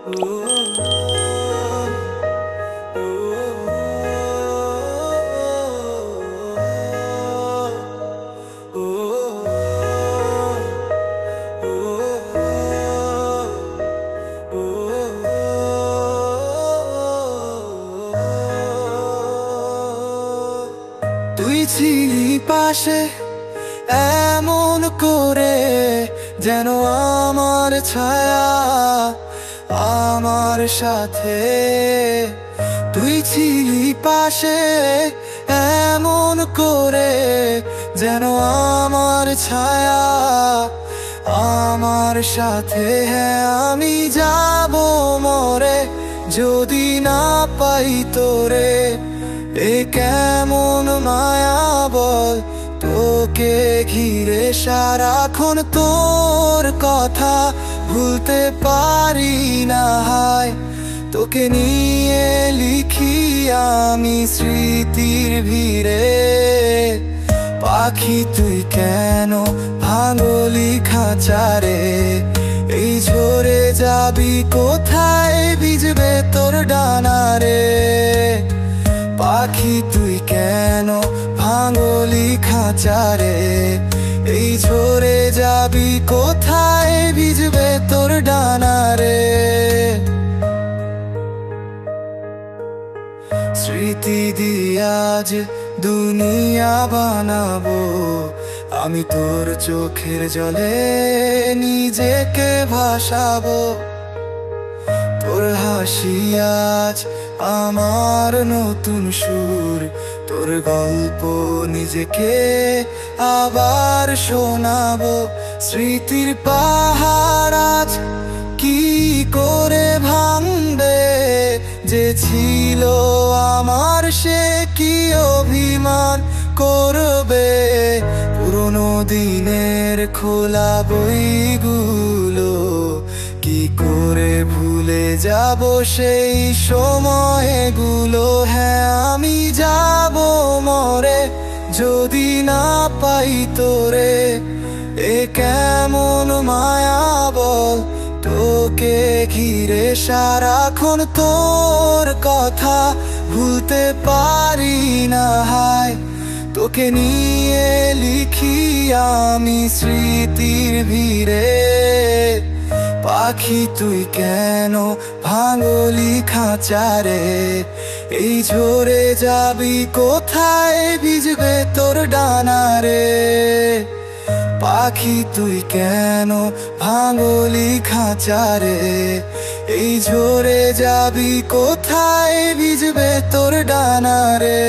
তুই ছিলি পাশে এমন করে যেন আমার ছায়া আমার সাথে। তুই ছিলি পাশে এমন করে যেন আমার ছায়া আমার সাথে। হ্যাঁ, আমি যাব মরে যদি না পাই তোরে। এ কেমন মায়া বল, তোকে ঘিরে সারাক্ষণ তোর কথা ভুলতে পারি না। হায়, তোকে নিয়ে লিখি আমি স্মৃতির ভিড়ে। পাখি তুই কেন ভাঙলি খাঁচারে, এই ঝরে যাবি কোথায় ভিজবে তোর ডানারে। পাখি তুই কেন ভাঙলি খাঁচারে, এই ঝরে যাবি কোথায় ভিজবে তোর ডানারে। স্মৃতি দিয়ে আজ দুনিয়া বানাবো, আমি তোর চোখের জলে নিজেকে ভাসাবো। তোর হাসি আজ আমার নতুন সুর, তোর গল্প নিজেকে আবার শোনাবো। স্মৃতির পাহাড় আজ কি করে ভাঙবে, যে ছিল আমার সে কি অভিমান করবে। পুরোনো দিনের খোলা বইগুলো কি করে ভুলে যাব সেই সময়গুলো। হ্যাঁ, আমি যাব মরে যদি না পাই তোরে। এ কেমন মায়া বল, তোকে ঘিরে সারাক্ষণ তোর কথা ভুলতে পারি না। হায়, তোকে নিয়ে লিখি আমি স্মৃতির ভিড়ে। পাখি তুই কেন ভাঙলি খাঁচারে, এই ঝরে যাবি কোথায় ভিজবে তোর ডানারে। পাখি তুই কেন ভাঙলি খাঁচারে, এই ঝরে যাবি কোথায় ভিজবে তোর ডানারে।